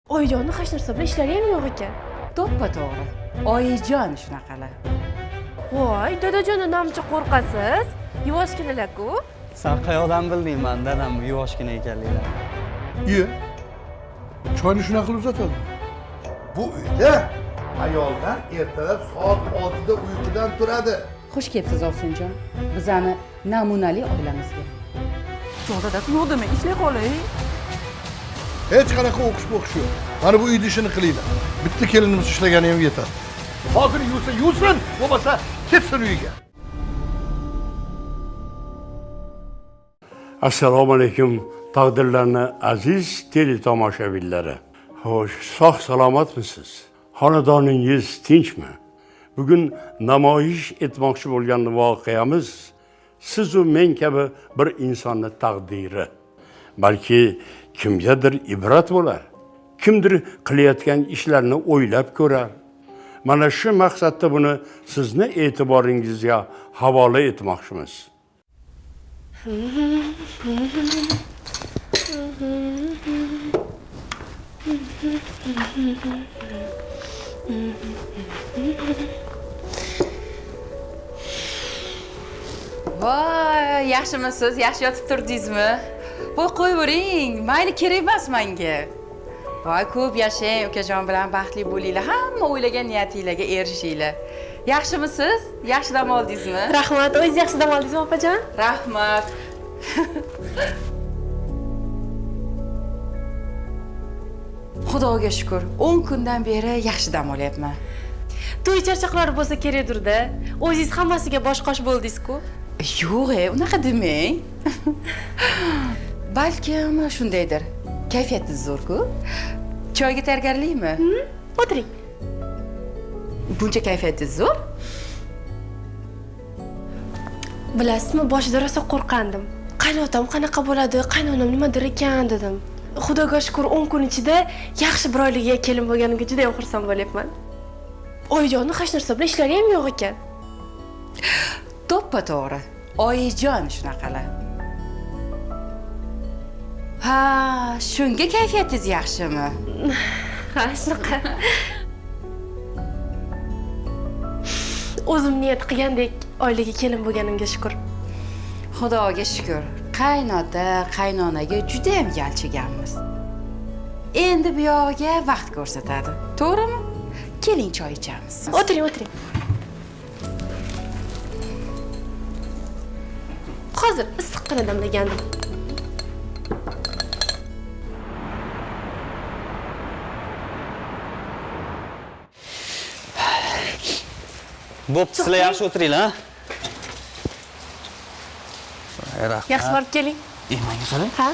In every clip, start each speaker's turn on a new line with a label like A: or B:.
A: Oyjonni hech narsa bilan ishlari ham yo'q ekan.
B: To'ppa-to'g'ri. Oyijon shunaqalar.
A: Voy, dadajondan namcha qo'rqasiz? Yuvoshginalar-ku.
C: Sen qayoqdan bilding man dadam yuvoshgina ekanligini?
D: Iye. Choyni shunaqa qilib uzatadi.
E: Bu uyda ayollar ertalab soat 6da uyqudan turadi.
B: Xush kelibsiz Ovsinjon. Bizani namunali oilamizga.
F: Yo'q, yo'q dema, ishlay qolay.
D: Hech qanaqa o'qish yo'q. Mana bu uyni ishini qilinglar. Bitta kelinimiz ishlagani ham yetadi. Hozir yursa yursin, bo'lmasa ketsin uyiga.
G: Assalomu alaykum taqdirlarni aziz teletomoshabinlari. Xo'sh, sog' salomatmisiz? Xonadoningiz tinchmi? Bugun namoyish etmoqchi bo'lgan voqeamiz siz u men kabi bir insonning taqdiri. Balki kimgadir ibrat bo'lar. Kimdir qilayotgan ishlarni o'ylab ko'rar. Mana shu maqsadda buni sizni e'tiboringizga havola etmoqchimiz.
B: Voy, yaxshimisiz? Yaxshi yotib turdingizmi? Voy, qo'yavering. Mayli, kerak emas menga. Voy, ko'p yashang, ukajon bilan baxtli bo'linglar. Hamma o'ylagan niyatingizga erishinglar. Yaxshimisiz? Yaxshi dam oldingizmi?
A: Rahmat, o'zingiz yaxshi dam oldingizmi, opajon?
B: Rahmat. Xudoga shukr, 10 kundan beri yaxshi dam olyapman.
A: To'y charchoqlari bo'lsa kerakdir-da. O'zingiz hammasiga bosh-qosh bo'ldingiz-ku.
B: Yo'q, unaqa demang. Balkim shundaydir. Kayfiyatingiz zo'r-ku. Choyga tayyorgarlikmi?
A: O'tiring.
B: Buncha kayfiyatingiz zo'r?
A: Bilasizmi, boshida rosa qo'rqandim. Qaynotam qanaqa bo'ladi, qaynonam nimadir ekan dedim. Xudoga shukr 10 kun ichida yaxshi bir oilaga kelin bo'lganimga juda ham xursand bo'lyapman. Oyjonni hech narsa bilan ishlari ham yo'q ekan.
B: To'ppa-to'g'ri. Oyijon shunaqalar. Ha, shunga kayfiyatingiz yaxshimi?
A: Ha, shunaqa. O'zim niyat qilgandek oilaga kelin bo'lganimga shukr.
B: Xudoga shukr. Qaynota, qaynonaga juda ham yalchiganmiz. Endi bu yog'iga vaqt ko'rsatadi. To'g'rimi? Keling, choy ichamiz.
A: O'tiring, o'tiring. Hozir issiqqina damlagandim.
C: Bo'pti, sizlar yaxshi o'tiringlar, ha? Rahmat.
A: Yaxshi borib keling.
C: Menga qarang.
A: Ha?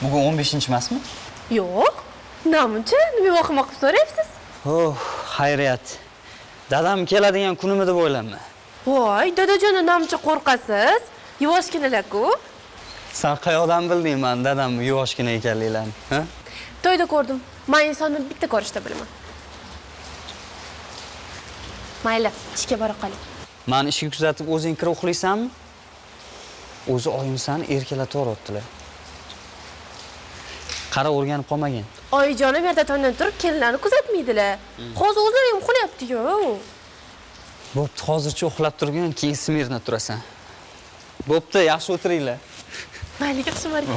C: Bugun 15 emasmi?
A: Yo'q. Namuncha, nima vahima qilib so'rayapsiz?
C: Oh, xayriyat. Dadam keladigan kunimi deb o'ylayman.
A: Voy, dadajondan namcha qo'rqasiz? Yuvoshginalar-ku.
C: Sen qayoqdan bilding man dadam yuvoshgina ekanliklarini, ha?
A: To'yda ko'rdim. Men insonni bitta ko'rishda bilaman. Mayli, ishga bora qoling.
C: Men ishga kuzatib o'zing kirib uxlaysanmi? O'zi oyim seni erkalatib o'rotdilar. Qara o'rganib qolmagin.
A: Oyijonim yerda tongdan turib kelinlarni kuzatmaydilar. Hozir o'zlari ham uxlayapti-ku.
C: Bo'pti, hozircha uxlab turgin, keyin smirna turasan. Bo'pti, yaxshi o'tiringlar.
A: Mayli, yaxshi boring.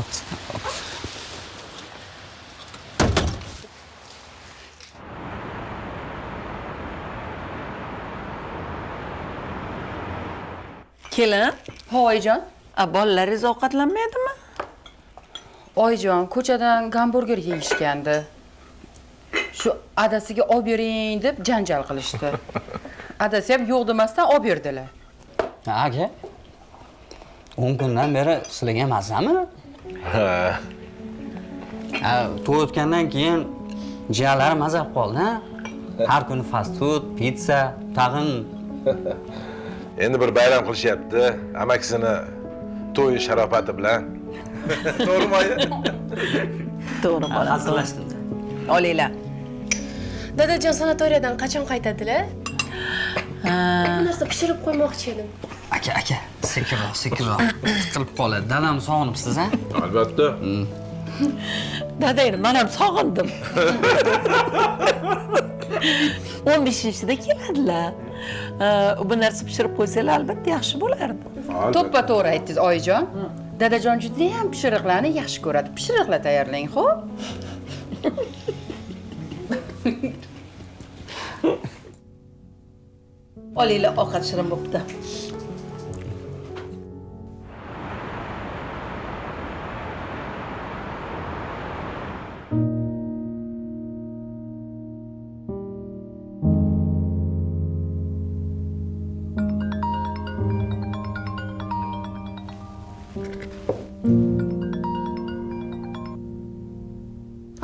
F: Kelin,
B: Oyijon,
F: bolalaringiz ovqatlanmaydimi?
B: Oyijon, ko'chadan gamburger yeyishgandi. Shu adasiga olib bering deb janjal qilishdi. Adasi ham yo'q demasdan olib berdilar.
C: Ha, aka. 10 kundan beri sizlarga mazami? Ha, to'y o'tgandan keyin jiyanlarim maza qilib qoldi, ha? Har kuni fast food, pizza, tag'in.
E: Endi bir bayram qilishyapti, amakisini to'y sharofati bilan. To'g'rimi, oyi?
F: To'g'ri bola.
C: Hazillashdim.
F: Olinglar.
A: Dadajon sanatoriyadan qachon qaytadilar?
F: Ha,
A: Bir narsa pishirib qo'ymoqchi edim.
C: Aka, sekinroq. Tiqilib qoladi. Dadam sog'inibsiz, ha?
E: Albatta.
F: dadangni men ham sog'indim. 15-da keladilar. Bu narsa pishirib qo'ysanglar albatta yaxshi bo'lardi.
B: To'ppa-to'g'ri aytdingiz, oyijon. Dadajon juda ham pishiriqlarni yaxshi ko'radi. Pishiriqlar tayyorlang, xo'p?
F: Olinglar, ovqat shirin bo'pti.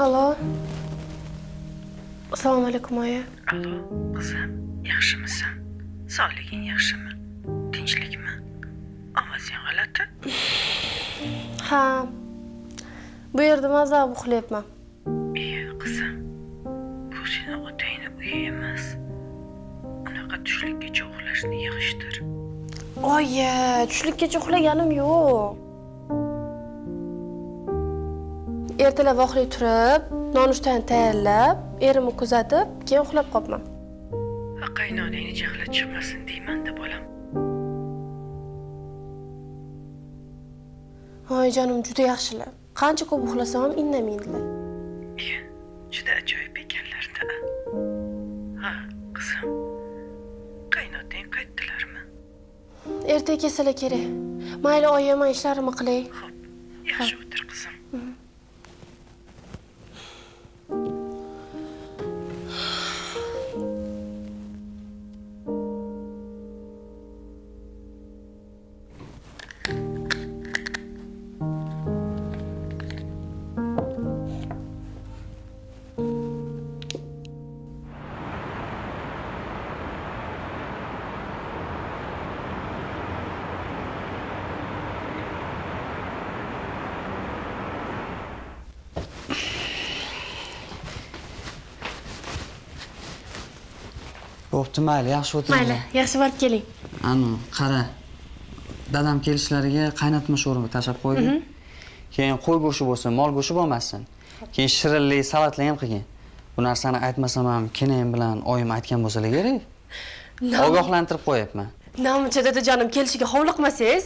A: Alo. Assalomu alaykum oyi.
F: Alo, qizim, yaxshimisan? Sog'liging yaxshimi? Tinchlikmi? Ovozing g'alati.
A: Ha. Bu yerda mazza uxlayapman.
F: Qizim, bu seni otangni uyi emas. Unaqa tushlikkacha uxlashni yig'ishtir.
A: Oyi, tushlikkacha uxlaganim yo'q. Ertalab vaqtli turib, nonushtani tayyorlab, erimni kuzatib, keyin uxlab qolibman.
F: Qaynonangni jahli chiqmasin deyman-da bolam.
A: Oyijonim juda yaxshilar. Qancha ko'p uxlasam ham indamaydilar.
F: Juda ajoyib ekanlar-da. Ha, qizim. Qaynotang qaytdilarmi?
A: Ertaga kelsalar kerak. Mayli oyi, men ishlarimni qilay.
F: Xo'p, yaxshi o'tir qizim.
C: Bo'pti, mayli, yaxshi o'tiring.
A: Mayli, yaxshi borib keling.
C: Anu, qara. Dadam kelishlariga qaynatma sho'rva tashab qo'ying. Keyin qo'y go'shti bo'lsin, mol go'shti bo'lmasin. Keyin shirinlik, salatlar ham qilgin. Bu narsani aytmasam ham kenayim bilan oyim aytgan bo'lsalar kerak. Ogohlantirib qo'yapman.
A: Namuncha dadajonim kelishiga hovliqmasangiz?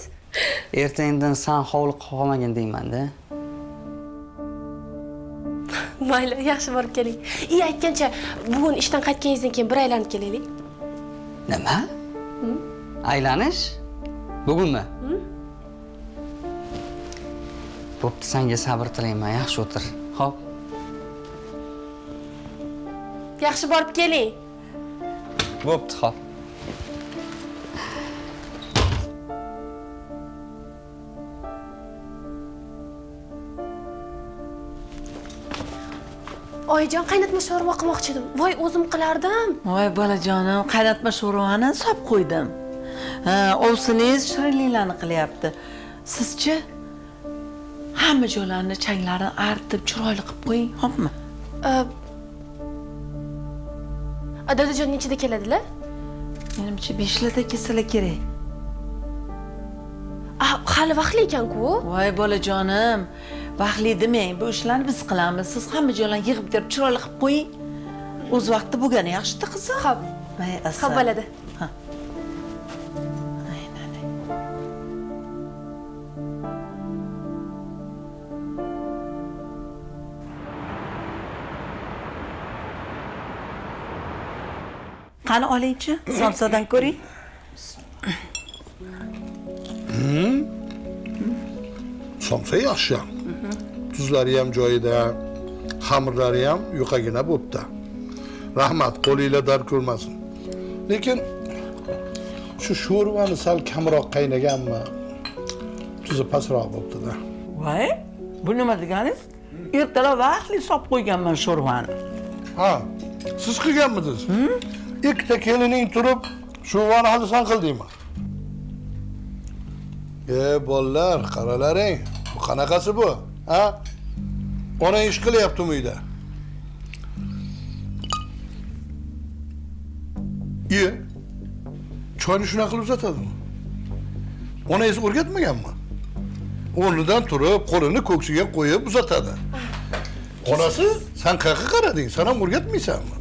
C: Ertaingdan san hovliq qolmagin deyman-da.
A: Mayli, yaxshi borib keling. Aytgancha, bugun ishdan qaytganingizdan keyin bir aylanib kelaylik.
C: Nima? Aylanish? Bugunmi? Bo'pti, senga sabr tilayman, yaxshi o'tir. Xo'p.
A: Yaxshi borib keling.
C: Bo'pti, xo'p.
A: Oyijon, qaynatma sho'rva qilmoqchi edim. Voy, o'zim qilardim.
F: Voy bolajonim, qaynatma sho'rvani solib qo'ydim. Ovsiningiz shirinliklarni qilyapti. Sizchi? Hamma joylarni changlarini artib, chiroyli qilib qo'ying, xo'pmi?
A: Dadajon nechida keladilar?
F: Menimcha 5larda kelsalar kerak.
A: Hali vaqtli ekan-ku.
F: Voy bolajonim, vaqtli demang, bu ishlarni biz qilamiz. Siz hamma joylarni yig'ib terib chiroyli qilib qo'ying. O'z vaqtida bo'lgani yaxshi-da qizim.
A: Xo'p.
F: Voy asal.
A: Xo'p bo'ladi.
F: Ha. Aynan. Qani olingchi, somsadan ko'ring.
D: Somsa yaxshi. Tuzlari ham joyida, xamirlari ham yo'qagina bo'pti. Rahmat, qo'linglar dard ko'rmasin. Lekin shu sho'rvani sal kamroq qaynaganmi? Tuzi pastroq bo'pti-da.
F: Voy, bu nima deganingiz? Ertalab vaqtli solib qo'yganman sho'rvani.
D: Ha, siz qilganmisiz? Ikkita kelining turib, sho'rvani halisan qildingmi? Bolalar, qaralaring. Bu qanaqasi bu? Ha? Ona ish qilyaptimi uyda? Choyni shunaqa qilib uzatadimi? Onangiz o'rgatmaganmi? O'rnidan turib, qo'lini ko'ksiga qo'yib uzatadi. Onasi, sen qayoqqa qarading? Sen ham o'rgatmaysanmi?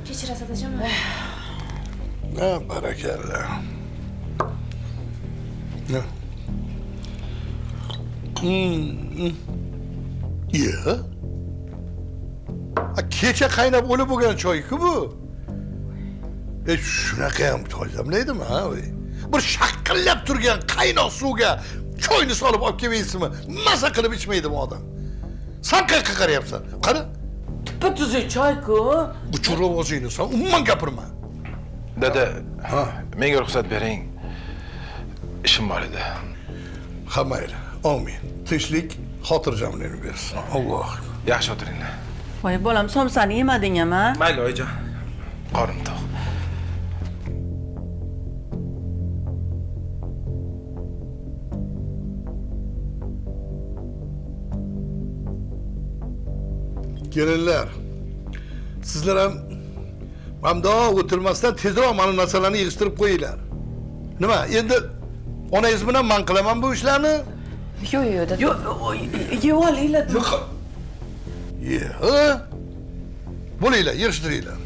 A: Kechirasiz dadajon.
D: Ha, barakalla. Ne? Ya. Kecha qaynab o'lib bo'lgan choy-ku bu. Shunaqa ham tozamlaydimi, ha? Bir shaqillab turgan qaynoq suvga choyni solib olib kelmaysizmi? Maza qilib ichmaydi bu odam. Sen qayoqqa qarayapsan? Qara.
F: Tuppa-tuzuk choy-ku.
D: Uchirib ovozingni, sen umuman gapirma.
E: Dada, menga ruxsat bering. Ishim bor edi.
D: Ha, mayli. Amin. Tinchlik, xotirjamlikni bersin. Alloh.
E: Yaxshi o'tiringlar.
F: Voy bolam, somsani yemading ham, ha?
E: Mayli, oyijon. Qornim to'q.
D: Kelinlar, sizlar ham mamdoq o'tirmasdan tezroq mana narsalarni yig'ishtirib qo'yinglar. Nima, endi onangiz bilan men qilaman bu ishlarni?
A: Yo'q, dada.
F: Yo'q, yeb olinglar.
D: Yo'q. Bo'linglar, yig'ishtiringlar.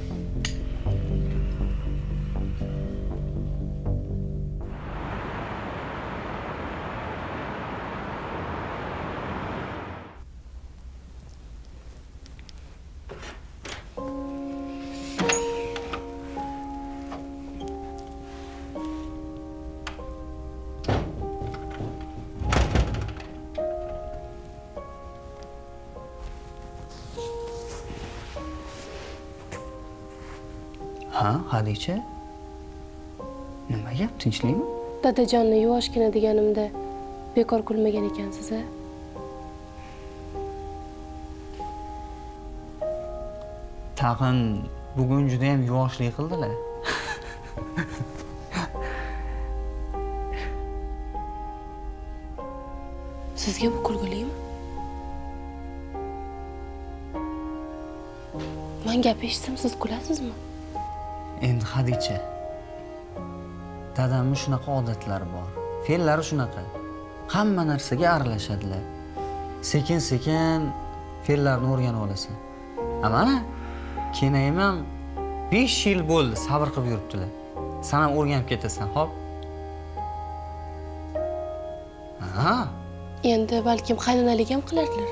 C: Ha, Hadicha? Nima gap, tinchlikmi?
A: Dadajonni yuvoshgina deganimda bekor kulmagan ekansiz, a?
C: Tag'in bugun juda ham yuvoshlik qildilar.
A: Sizga bu kulgilimi? Men gap eshitsam siz kulasizmi?
C: Endi Hadicha, dadamni shunaqa odatlari bor. Fe'llari shunaqa. Hamma narsaga aralashadilar. Sekin-sekin fe'llarni o'rganib olasan. Mana kenayim ham 5 yil bo'ldi sabr qilib yuribdilar. Sen ham o'rganib ketasan, xo'p? Ha.
A: Endi balkim qaynonalik ham qilardilar.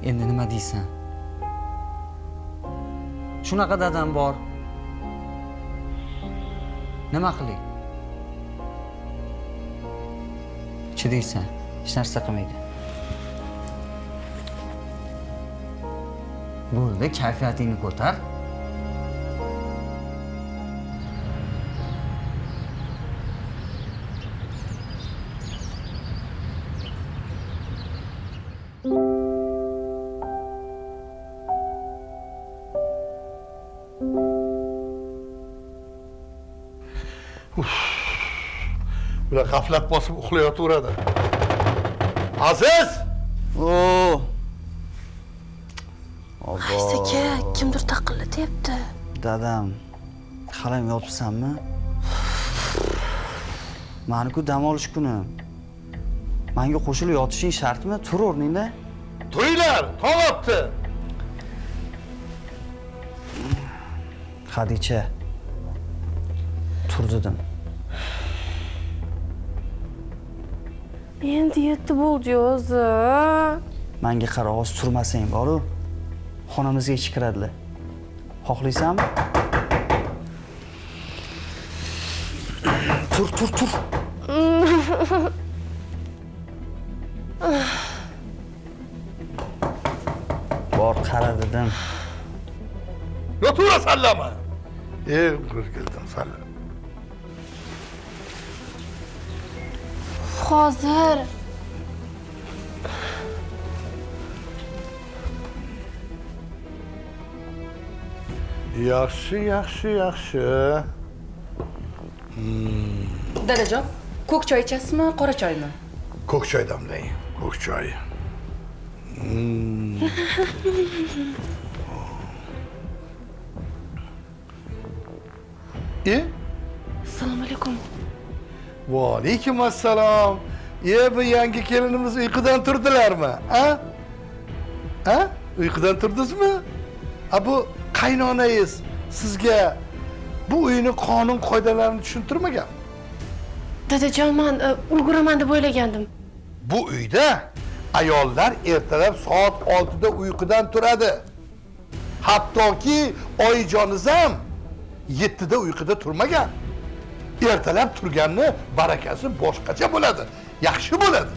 C: Endi nima deysan? Shunaqa dadam bor. Nima qilay? Chidaysan, hech narsa qilmaydi. Bo'ldi, kayfiyatingni ko'tar.
D: Bular g'aflat bosib uxlayotaveradi. Aziz!
C: Oo.
A: Aziz aka, kimdir taqillatyapti.
C: Dadam, halam yotibsanmi? Mani-ku dam olish kuni. Menga qo'shilib yotishing shartmi? Tur o'rningda.
D: Turinglar, tong otdi.
C: Hadicha. Tur dedim.
A: Endi yetdi bo'ldi o'zi.
C: Menga qara, hozir turmasang boru. Xonamizga ichib kiradilar. Xohlaysanmi? Tur. Bor, qara dedim.
D: Yotaverasanlarmi? Qo'sh keldim, salla.
A: Hozir
D: Yaxshi.
B: Dadajon, ko'k choy ichasizmi, qora choymi?
D: Ko'k choy damlang, ko'k choy.
A: Assalomu alaykum.
D: Va alaykum assalom. Bu yangi kelinimiz uyqudan turdilarmi? Ha? Ha? Uyqudan turdingizmi? Bu qaynonangiz sizga bu uyning qonun qoidalarini tushuntirmagan.
A: Dadajon, men ulguraman deb o'ylagandim.
D: Bu uyda ayollar ertalab soat 6da uyqudan turadi. Hattoki oyijoningiz ham 7da uyquda turmagan. Ertalab turganni barakasi boshqacha bo'ladi, yaxshi bo'ladi.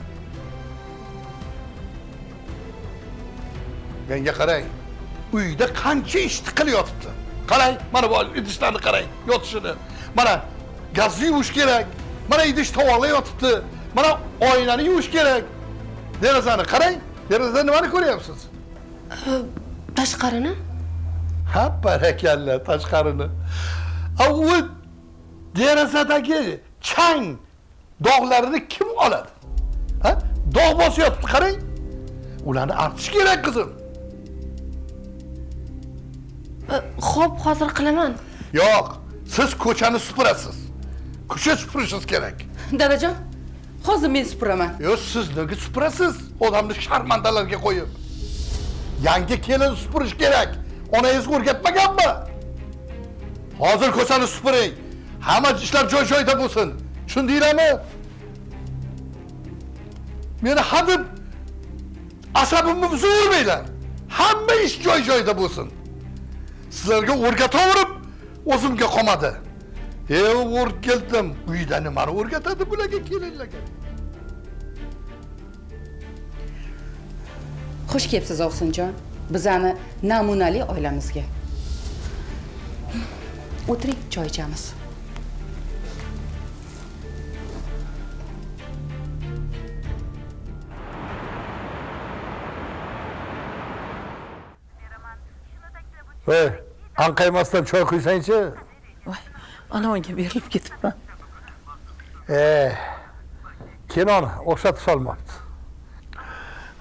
D: Menga qarang, uyda qancha ish tiqilib yotibdi. Qarang, mana bu idishlarni qarang, yotishini. Mana gazni yuvish kerak. Mana idish tovoqlar yotibdi. Mana oynani yuvish kerak. Derazani qarang. Derazada nimani ko'ryapsiz?
A: Tashqarini?
D: Ha, barakalla, tashqarini. U derazadagi chang dog'larini kim oladi? Ha? Dog' bosyapti, qarang. Ularni artish kerak, qizim.
A: Xo'p, hozir qilaman.
D: Yo'q, siz ko'chani supurasiz. Ko'cha supurishingiz kerak.
B: Dadajon, hozir men supuraman.
D: Yo'q, siz nega supurasiz? Odamni sharmandalarga qo'yib. Yangi kelin supurish kerak. Onangiz o'rgatmaganmi? Hozir ko'chani supuring. Hamma ishlar joy-joyida bo'lsin. Tushundinglarmi? Meni hadeb asabimni buzurmanglar. Hamma ish joy-joyida bo'lsin. Sizlarga o'rgataverib, o'zimga qolmadi. O'rgatdim. Uyda nimani o'rgatadi bularga kelinlarga?
B: Xush kelibsiz Ovsinjon. Bizani namunali oilamizga. O'tiring, choy ichamiz.
D: Hey, anqaymasdan choy qo'ysang-chi.
F: Voy, anaviga berilib ketibman.
D: Kenon o'xshatib olmabdi.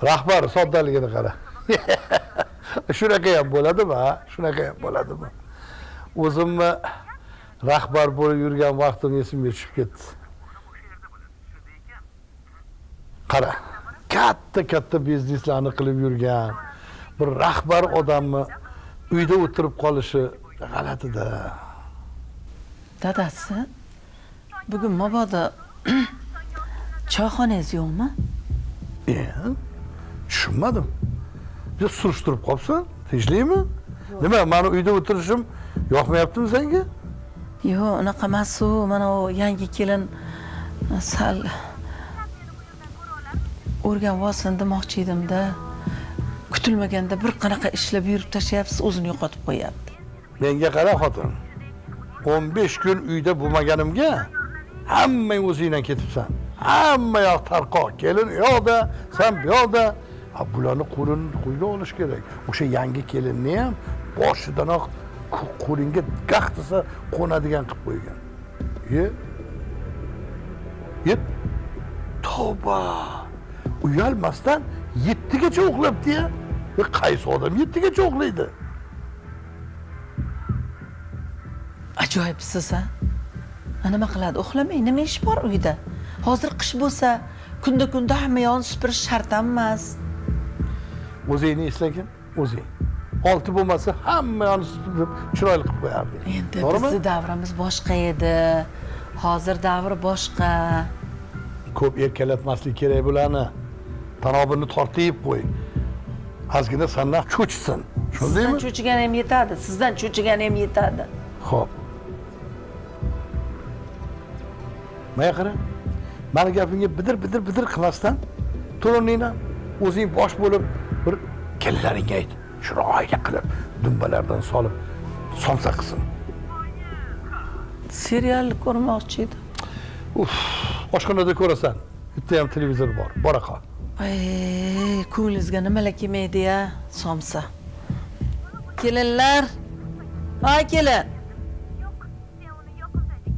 D: Rahbar soddaligini qara. Shunaqa ham bo'ladimi, ha? Shunaqa ham bo'ladimi? O'zimni rahbar bo'lib yurgan vaqtim esimga tushib ketdi. Qara, katta bizneslarni qilib yurgan bir rahbar odamni uyda o'tirib qolishi g'alati-da.
F: Dadasi, bugun mabodo choyxonangiz yo'qmi?
D: Tushunmadim. Bir surishtirib qolibsan, tinchlikmi? Nima, meni uyda o'tirishim yoqmayaptimi senga?
F: Yo'q, unaqa emas-u. Mana u yangi kelin sal o'rganib olsin demoqchi edim-da. Kutilmaganda bir qanaqa ishlab yurib tashlayapsiz, o'zini yo'qotib qo'yapti.
D: Menga qara xotin. 15 kun uyda bo'lmaganimga hammang o'zingdan ketibsan. Hamma yoq tarqoq. Kelin yo'qda, sen bu yoqda. Bularni qo'lga olish kerak. O'sha yangi kelinni ham boshidanoq qo'lingga gaq desa qo'nadigan qilib qo'ygan. Tavba. Uyalmasdan 7gacha uxlabdi-ya. Qaysi odam 7gacha uxlaydi?
F: Ajoyibsiz, ha? Nima qiladi? Uxlamay, nima ish bor uyda? Hozir qish bo'lsa, kunda hamma yoqni supurish shart emas.
D: O'zingni eslagin, o'zing. 6 bo'lmasa hamma yoqni supurib chiroyli qilib qo'yardi.
F: Endi bizning davrimiz boshqa edi. Hozir davr boshqa.
D: Ko'p erkalatmaslik kerak bularni. Tanobini tortib qo'y. Ozgina sandan cho'chsin. Shundaymi?
F: Sizdan cho'chigan ham yetadi, sizdan cho'chigan ham yetadi.
D: Xo'p. Mana qara. Meni gapimga bidir qilmasdan, to'roningdan o'zing bosh bo'lib bir kelinlaringga ayt. Chiroyli qilib dumbalardan solib somsa qilsin.
F: Serial ko'rmoqchi edim.
D: Oshxonada ko'rasan. Bitta ham televizor bor. Bora qol.
F: Ko'ngilingizga nimalar kelmaydi-ya, somsa. Kelinlar. Voy kelin.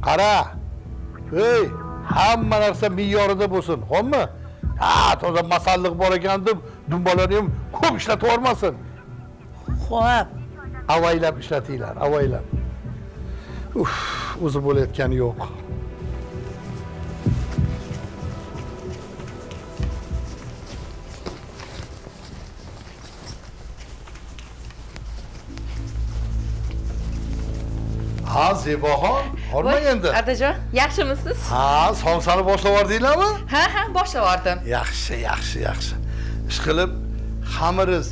D: Qara. Ey, hamma narsa me'yorida bo'lsin, xo'pmi? Toza masalliq bor ekan deb dumbalarni ham ko'p ishlatib yormasin.
F: Xo'p.
D: Avaylab ishlatinglar, avaylab. O'zi bo'layotgani yo'q. Ha, Zeboxon, hormang endi.
B: Adajon, yaxshimisiz?
D: Ha, somsani boshlab yubordinglarmi?
B: Ha, boshlab yubordim.
D: Yaxshi, yaxshi, yaxshi. Ishqilib, xamiriz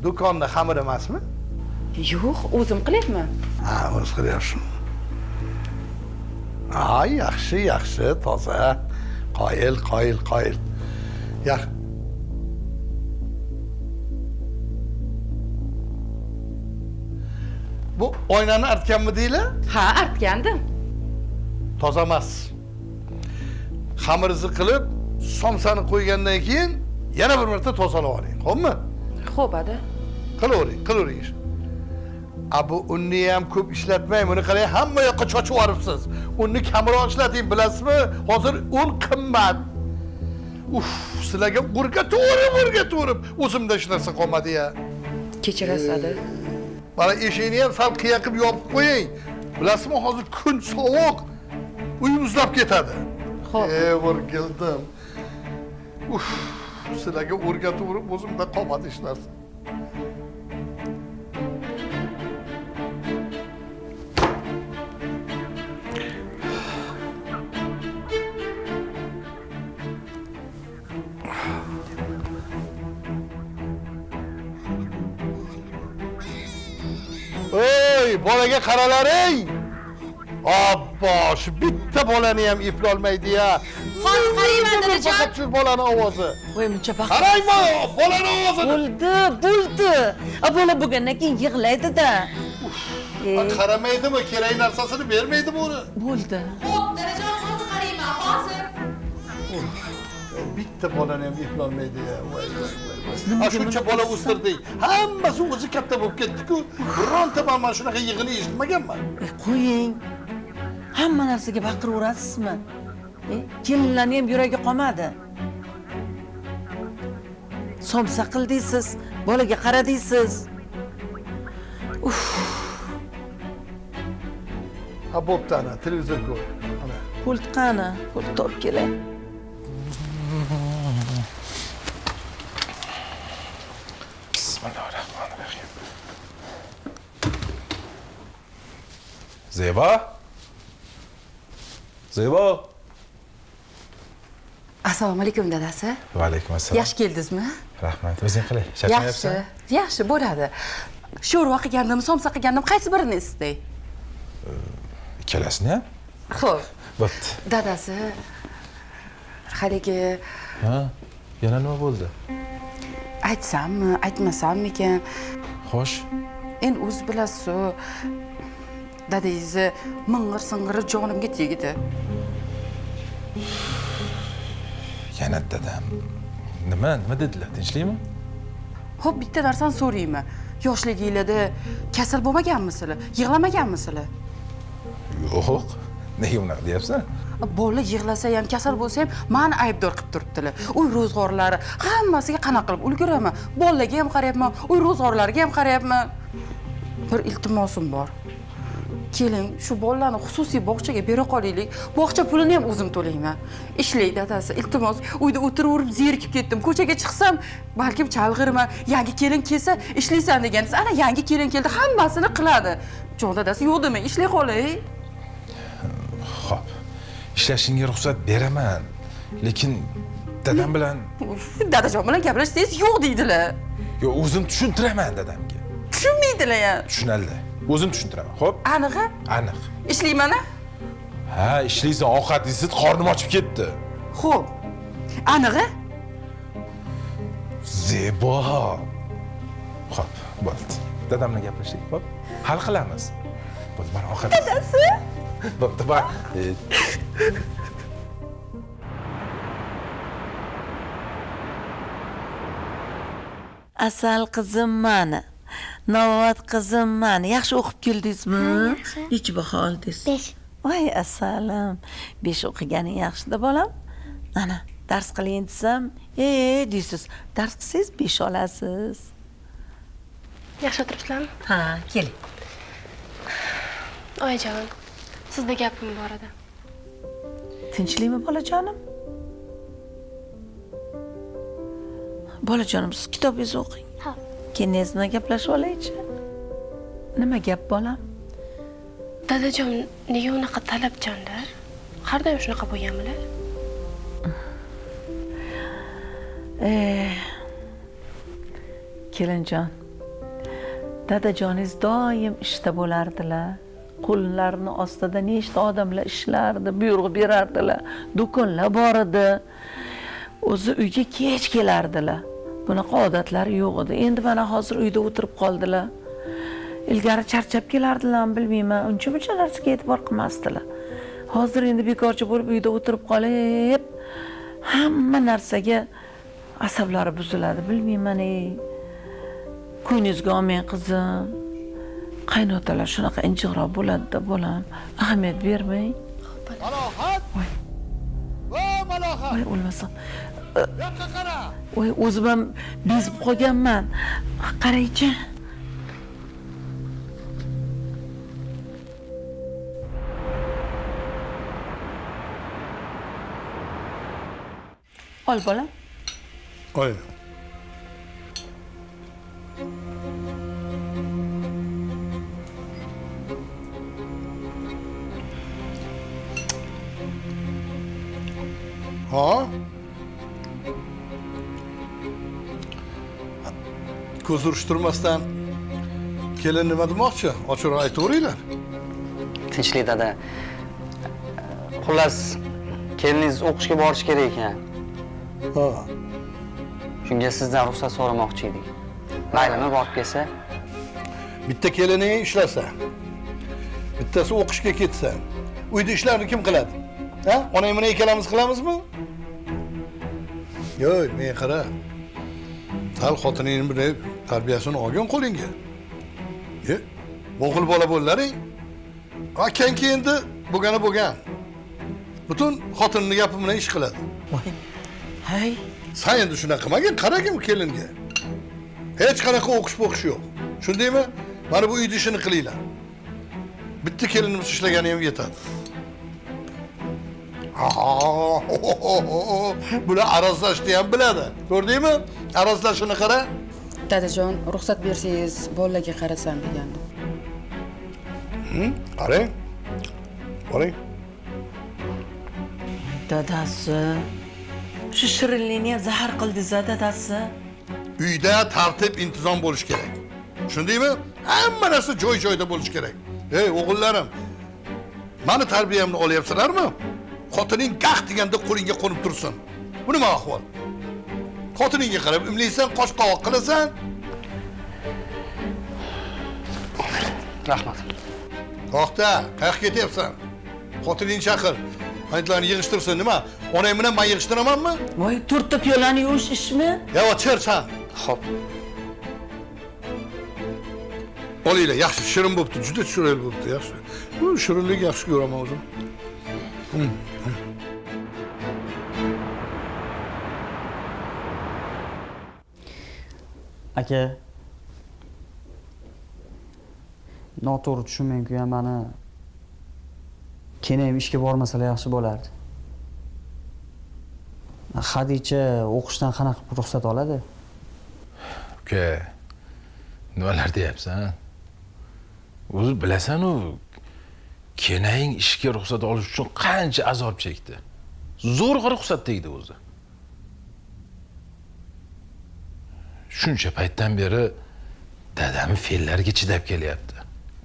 D: do'konni xamiri emasmi?
B: Yo'q, o'zim qilyapman.
D: Ha, o'z qilyapsiz. Ha, yaxshi, yaxshi, toza. Qoyil. Yaxshi. Bu oynani artganmi deylar?
B: Ha, artgandim.
D: Toza emas. Xamirizni qilib, somsani qo'ygandan keyin yana bir marta tozalab oling, xo'pmi?
B: Xo'p, ada.
D: Qilavering ish. Bu unni ham ko'p ishlatmang, buni qarang, hamma yoqqa chochib yuboribsiz. Unni kamroq ishlating, bilasizmi? Hozir un qimmat. Sizlarga o'rgatib, o'zimda hech narsa qolmadi-ya.
B: Kechirasiz, ada.
D: Mana eshikni ham sal qiya qilib yopib qo'ying. Bilasizmi, hozir kun sovuq. Uy muzlab ketadi.
B: Xo'p.
D: O'rgildim. Sizlarga o'rgatib, o'zimda qolmadi hech narsa. Ey, bolaga qaralaring. Abbo, shu bitta bolani ham eplolmaydi-ya.
H: Hozir qarayman, dadajon.
D: Faqat shu bolani ovozi.
F: voy muncha baqir
D: Qarayma, bolani ovozini.
F: bo'ldi bola bo'lgandan keyin yig'laydi-da.
D: Qaramaydimi, kerak narsasini bermaydimi uni?
F: Bo'ldi.
H: Xo'p, dadajon, hozir qarayman, hozir.
D: Bitta bolani ham eplolmaydi-ya. Voy. Shuncha bola o'stirdik. Hammasi o'zi katta bo'lib ketdi-ku. Bironta mana shunaqa yig'ini eshitmaganman.
F: Qo'ying. Hamma narsaga baqiraverasizmi? Kelinlarni ham yuragi qolmadi. Somsa qildingiz, bolaga qaradingiz.
D: Ha, bo'pti ana, televizor ko'r. Ana.
F: Pult qani? Pult olib kelay.
E: Bismillahirrahmanirrahim. Zebo.
B: Assalomu alaykum, dadasi.
E: Va alaykum assalom.
B: Yaxshi keldingizmi?
E: Rahmat. O'zing qalay?
B: Yaxshi.
E: Charchamayapsan?
B: Yaxshi bo'ladi. Sho'rva qilgandim, somsa qilgandim, qaysi birini istay?
E: Ikkalasini ham?
B: Xo'p.
E: Bo'pti.
B: Dadasi, haligi
E: Ha? Yana nima bo'ldi?
B: aytsammi, aytmasammikan?
E: Xo'sh.
B: Endi o'zi bilasiz-ku, dadangizni ming'ir-sing'iri jonimga tegdi.
E: Yana dadam. Nima dedilar? Tinchlikmi?
B: Xo'p, bitta narsani so'rayman. Yoshligingizda kasal bo'lmaganmisizlar? Yig'lamaganmisizlar?
E: Yo'q. Nega unaqa deyapsan?
B: Bola yig'lasa ham, kasal bo'lsa ham meni aybdor qilib turibdilar. Uy ro'zg'orlari hammasiga qanaqa qilib ulguraman. Bolaga ham qarayapman, uy ro'zg'orlariga ham qarayapman. Bir iltimosim bor. Keling, shu bolalarni xususiy bog'chaga bera qolaylik. Bog'cha pulini ham o'zim to'layman. Ishlay, dadasi, iltimos. Uyda o'tiraverib zerikib ketdim. Ko'chaga chiqsam, balkim chalg'irman. Yangi kelin kelsa, ishlaysan degansiz. Ana yangi kelin keldi, hammasini qiladi. Jon dadasi, yo'q demang, ishlay qolay.
E: Xo'p. Ishlashingga ruxsat beraman. Lekin dadam bilan
B: Dadajon bilan gaplashsangiz yo'q deydilar.
E: yo o'zim tushuntiraman dadamga.
B: Tushunmaydilar ham.
E: Tushunadi. O'zim tushuntiraman. Xo'p?
B: Anig'i?
E: Aniq.
B: Ishlayman-a?
E: Ha, ishlaysan, ovqat yeysiz, qornim ochib ketdi.
B: Xo'p. Anig'i?
E: Zebo. Xo'p, bo'ldi. Dadam bilan gaplashdik, xo'p? Hal qilamiz. Bo'ldi, mana ovqat.
B: Dadasi?
E: Bo'pti, bor.
F: Asal qizim mani. Novat qizim mani. Yaxshi o'qib keldingizmi?
H: Yaxshi.
F: Necha baho oldingiz?
H: 5.
F: Voy asalim. 5 o'qiganing yaxshi-da bolam. Ana, dars qiling desam, deysiz. Dars qilsangiz 5 olasiz.
A: Yaxshi o'tiribsizlarmi?
F: Ha, keling.
A: Oyijon, sizda gapim bor edi.
F: Tinchlikmi bolajonim? Bolajonim, siz kitobingizni o'qing.
H: Xo'p.
F: Keyin nima gaplashib olaychi? Nima gap bolam?
A: Dadajon nega unaqa talabchanlar? Har doim shunaqa bo'lganmilar?
F: Kelinjon, dadajoningiz doim ishda bo'lardilar. Qo'llarini ostida nechta odamlar ishlardi, buyruq berardilar. Do'konlar bor edi. O'zi uyga kech kelardilar. Bunaqa odatlari yo'q edi. Endi mana hozir uyda o'tirib qoldilar. Ilgari charchab kelardilarmi bilmayman. Uncha-muncha narsaga e'tibor qilmasdilar. Hozir endi bekorchi bo'lib uyda o'tirib qolib, hamma narsaga asablari buziladi. Bilmayman, ko'nglingizga olmang qizim. Qaynotalar shunaqa injiqroq bo'ladi-da, bolam. Ahamiyat bermang.
D: Malohat! Voy malohat!
F: Voy, o'lmasam.
D: Yoqqa qara!
F: Voy, o'zim ham bezib qolganman. Qaraychi. Ol bolam.
D: Oy. Ha? Ko'z urishtirmasdan kelin nima demoqchi? Ochiq aytaveringlar.
C: Tinchlik dada. Xullas, keliningiz o'qishga borish kerak ekan.
D: Ha.
C: Shunga sizdan ruxsat so'ramoqchi edik. Maylimi borib kelsa?
D: Bitta kelining ishlasa, bittasi o'qishga ketsa, uyda ishlarni kim qiladi? Ha? Onang bilan ikkalamiz qilamizmi? Yo'q, men qara. Sal xotiningni bir tarbiyasini olgin qo'lingga. O'g'il bola bo'llaring. Akanki endi bo'lgan. Butun xotinning gapi bilan ish qiladi.
F: Voy. Hay.
D: Sen endi shunaqa qilmagin, qaragin kelinga. Hech qanaqa o'qish yo'q. Shundaymi? Mana bu uyda ishini qilinglar. Bitta kelinimiz ishlagani ham yetadi. Bular arazlashni ham biladi. Ko'rdingmi? Arazlashini qara.
B: Dadajon, ruxsat bersangiz, bolalarga qarasam degandim.
D: Qarang. Boring.
F: Dadasi. Shu shirinlikni ham zahar qildingiz, dadasi.
D: Uyda tartib intizom bo'lish kerak. Shundaymi? Hamma narsa joy-joyida bo'lish kerak. Ey o'g'illarim, meni tarbiyamni olyapsizlarmi? Xotining gah deganda qo'lingga qo'nib tursin. Bu nima ahvol? Xotiningga qarab imlaysan, qosh qovoq qilasan.
C: Rahmat.
D: To'xta, qayerga ketyapsan? Xotiningni chaqir. Paytlarni yig'ishtirsin, nima? Onang bilan men yig'ishtiramanmi?
F: Voy, to'rtta piyolani yuvish ishmi?
D: Yo, chersan.
C: Xo'p.
D: Olinglar, yaxshi, shirin bo'pti, juda chiroyli bo'pti, yaxshi. Bu shirinlik yaxshi ko'raman o'zim.
C: Aka. Noto'g'ri tushunmang-ku, mani keyin ham ishga bormasalar yaxshi bo'lardi. Hadicha o'qishdan qanaqa ruxsat oladi?
E: Uka, nimalar deyapsan? O'zi bilasan-ku, kenaying ishga ruxsat olish uchun qancha azob chekdi. Zo'rg'a ruxsat tegdi o'zi. Shuncha paytdan beri dadam fe'llarga chidab kelyapti.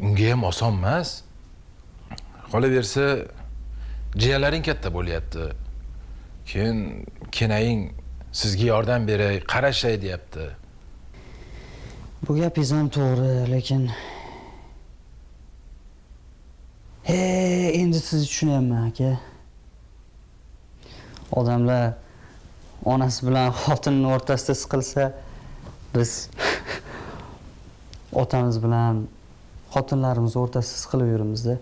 E: Unga ham oson emas. Qolaversa, jiyalaring katta bo'lyapti. Keyin kenaying sizga yordam beray, qarashay deyapti.
C: Bu gapingiz ham to'g'ri, lekin endi sizni tushunyapman, aka. Odamlar onasi bilan xotinining o'rtasida siqilsa, biz otamiz bilan xotinlarimiz o'rtasida siqilib yuramizda.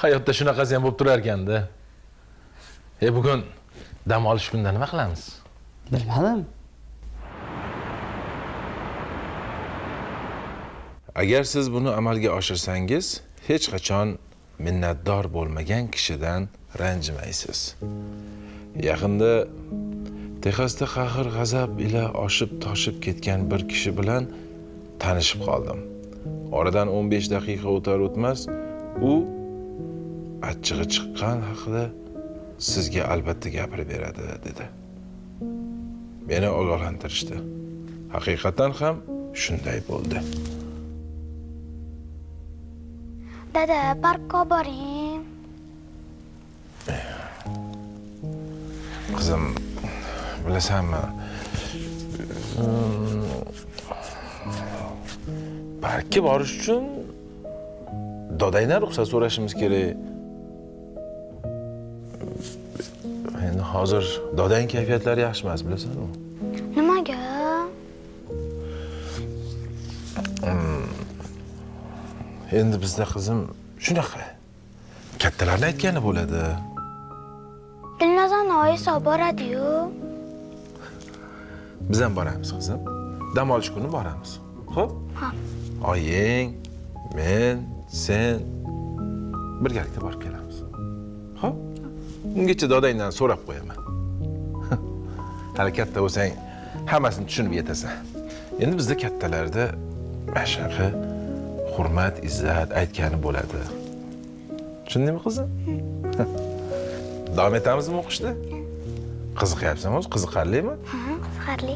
E: Hayotda shunaqasi ham bo'lib turar ekanda. Bugun dam olish kunida nima qilamiz?
C: Bilmadim.
E: Agar siz buni amalga oshirsangiz, hech qachon minnatdor bo'lmagan kishidan ranjimaysiz. Yaqinda Texasda qahr g'azab ila oshib toshib ketgan bir kishi bilan tanishib qoldim. Oradan 15 daqiqa o'tar o'tmas u achchig'i chiqqan haqida sizga albatta gapirib beradi dedi. Meni ogohlantirishdi. Haqiqatan ham shunday bo'ldi.
I: Dada, parkka boring.
E: Qizim, bilasanmi? Parkka borish uchun dodangdan ruxsat so'rashimiz kerak. Endi hozir dodang kayfiyatlari yaxshi emas, bilasanmi?
I: Nimaga?
E: Endi bizda qizim shunaqa. Kattalarning aytgani bo'ladi.
I: Dilnazarni oyisi olib boradi-yu.
E: Biz ham boramiz qizim. Dam olish kuni boramiz. Xo'p?
I: Ha.
E: Oying, men, sen birgalikda borib kelamiz. Xo'p? Ungacha dodangdan so'rab qo'yaman. Hali katta bo'lsang, hammasini tushunib yetasan. Endi bizda kattalarda mana shunaqa hurmat, izzat aytgani bo'ladi. Tushundingmi qizim? Davom etamizmi o'qishda? Qiziqyapsanmi o'zi? Qiziqarlimi?
I: Qiziqarli.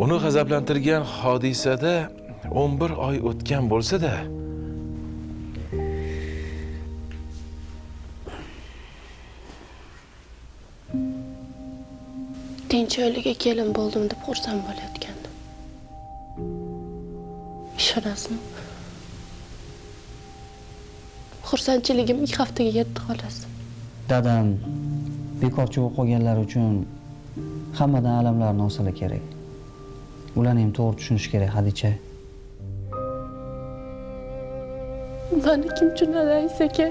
E: Uni g'azablantirgan hodisada 11 oy o'tgan bo'lsa-da,
A: tinch oilaga kelin bo'ldim deb xursand bo'layotgandim. Ishonasizmi? Xursandchiligim 2 haftaga yetdi xolos.
C: Dadam bekorchi bo'lib qolganlar uchun hammadan alamlarni olsalar kerak. Ularni ham to'g'ri tushunish kerak, Hadicha.
A: Mani kim tushunadi Aziz aka?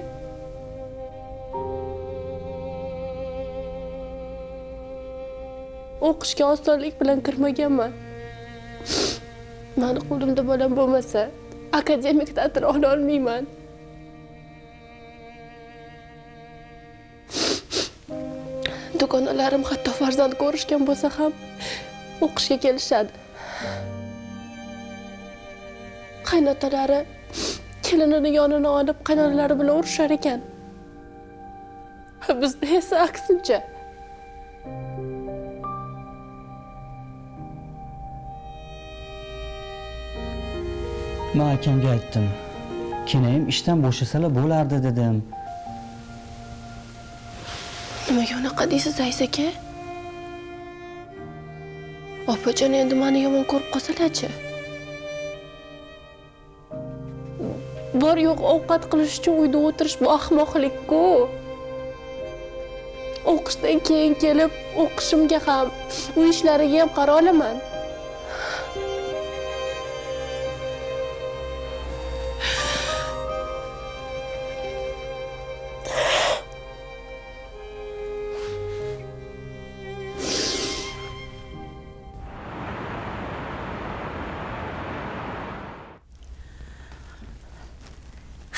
A: O'qishga osonlik bilan kirmaganman. Mani qo'limda bolam bo'lmasa, akademik ta'til ola olmayman. Dugonalarim hatto farzand ko'rishgan bo'lsa ham o'qishga kelishadi. Qaynotalari kelinini yonini olib qaynonalari bilan urushar ekan. Bizda esa aksincha.
C: Men akamga aytdim. Kenayim ishdan bo'shasalar bo'lardi dedim.
A: Nimaga unaqa deysiz Aziz aka? Opajon endi meni yomon ko'rib qolsalar-chi? Bor yo'q ovqat qilish uchun uyda o'tirish bu ahmoqlik-ku. O'qishdan keyin kelib o'qishimga ham, uy ishlariga ham qara olaman.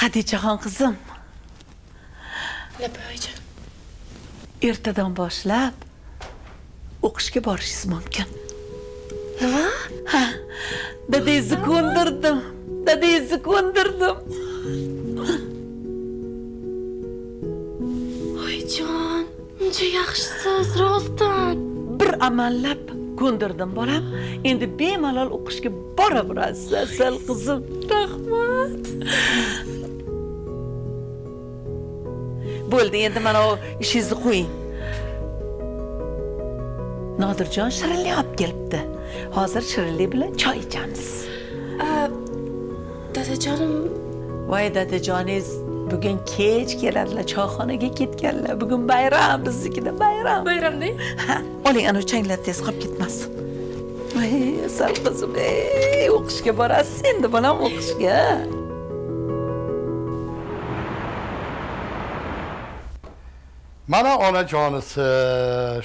F: Hadichaxon qizim,
A: Lapoyjon.
F: ertadan boshlab o'qishga borishingiz mumkin.
A: Nima?
F: Ha, dadangizni ko'ndirdim. Dadangizni ko'ndirdim.
A: Voyjon, uncha yaxshisiz, rostdan.
F: Bir amallab ko'ndirdim bolam. Endi bemalol o'qishga boraverasiz, asal qizim. Rahmat. Bo'ldi, endi mana o ishingizni qo'ying. Nodirjon shirinlik olib kelibdi. Hozir shirinlik bilan choy ichamiz.
A: Dadajonim,
F: Voy dadajoningiz bugun kech keladilar, choyxonaga ketganlar. Bugun bayram, biznikida bayram.
A: bayramda?
F: Ha, oling ana changlar tez qolib ketmasin. Voy, asal qizim, o'qishga borasiz endi bolam, o'qishga.
D: Mana onajonisi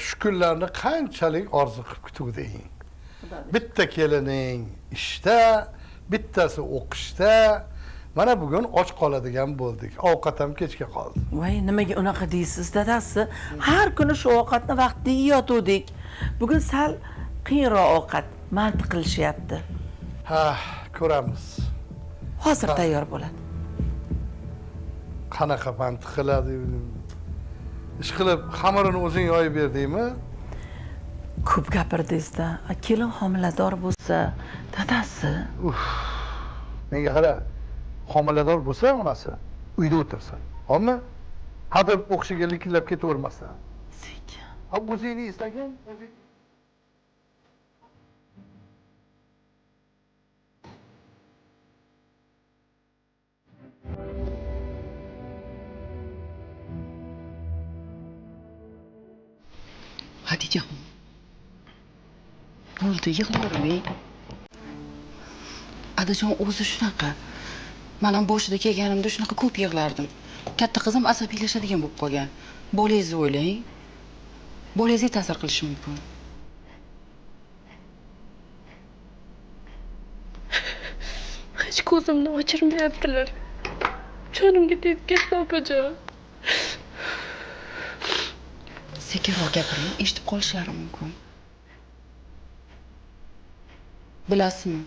D: shu kunlarni qanchalik orzu qilib kutuvding. Bitta kelining ishda, bittasi o'qishda. Mana bugun och qoladigan bo'ldik. Ovqat ham kechga qoldi.
F: Voy, nimaga unaqa deysiz dadasi? Har kuni shu ovqatni vaqtida yeyotgandik. Bugun sal qiyinroq ovqat mantiq qilishyapti.
D: Ha, ko'ramiz.
F: Hozir tayyor bo'ladi.
D: Qanaqa mantiq qiladi? Ish qilib, xamirini o'zing yoyib berdingmi?
F: Ko'p gapirdingiz-da. Kelin homilador bo'lsa, dadasi.
D: Menga qara, homilador bo'lsa onasi uyda o'tirsin. Xo'pmi? Hadeb o'qishiga likillab ketavermasdan.
F: Sekin.
D: Ha, o'zingni istagan, o'zing.
B: Hadichaxon. Bo'ldi, yig'lavermang. Adajon o'zi shunaqa. Men ham boshida kelganimda shunaqa ko'p yig'lardim. Katta qizim asabiylashadigan bo'lib qolgan. Bolangizni o'ylang. Bolangizga ta'sir qilishi mumkin.
A: Hech ko'zimni ochirmayaptilar. Jonimga tegib ketdi opajon.
B: Sekinroq gapiring, eshitib qolishlari mumkin. Bilasizmi,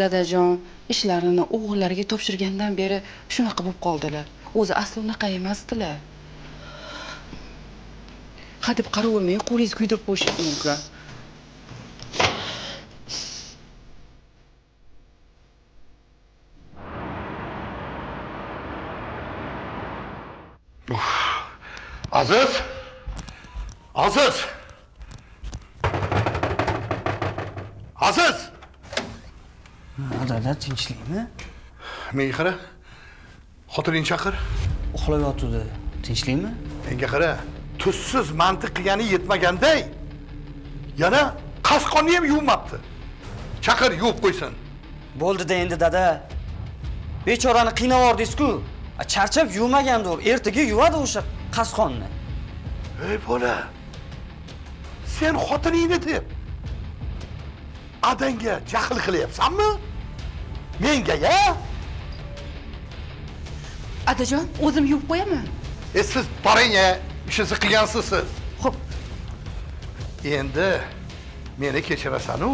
B: dadajon ishlarini o'g'illariga topshirgandan beri shunaqa bo'lib qoldilar. O'zi asli unaqa emasdilar. Hadeb qaravermang, qo'lingizni kuydirib qo'yish mumkin.
D: Aziz! Aziz! Aziz!
C: Dada, tinchlikmi?
D: Menga qara. Xotining chaqir.
C: Uxlab yotuvdi. Tinchlikmi?
D: Menga qara. Tuzsiz mantiq qilgani yetmaganday. Yana qasqonni ham yuvmabdi. Chaqir, yuvib qo'ysin.
C: Bo'ldi-da endi dada. Bechorani qiynab yordingiz-ku. Charchab yuvmagandir. Ertaga yuvadi o'sha qasqonni.
D: Ey bola. Sen xotiningni deb adanga jahl qilyapsanmi? Menga-ya?
B: Adajon, o'zim yuvib qo'yaman.
D: Siz boring-ya, ishini qilgansiz siz.
B: Xo'p,
D: Endi meni kechirasan-u,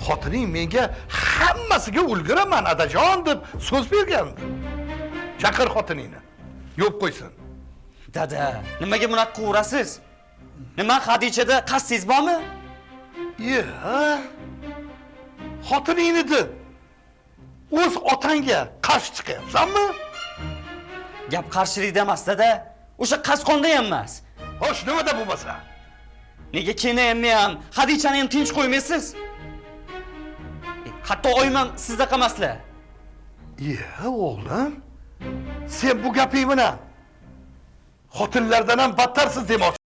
D: xotining menga hammasiga ulguraman adajon deb so'z bergandi. Chaqir xotiningni. Yuvib qo'ysin.
C: Dada, nimaga bunaqa qilaverasiz? Nima Xadichada qasdingiz bormi?
D: Ha? Xotiningni deb o'z otangga qarshi chiqyapsanmi?
C: Gap qarshilikda emas, dada. O'sha qasqonda ham emas.
D: Xo'sh, nimada bo'lmasa?
C: Nega kenayamni ham, Xadichani ham tinch qo'ymaysiz? Hatto oyim ham sizdaqa emaslar.
D: O'g'lim, sen bu gaping bilan xotinlardan ham battarsiz demoqchi.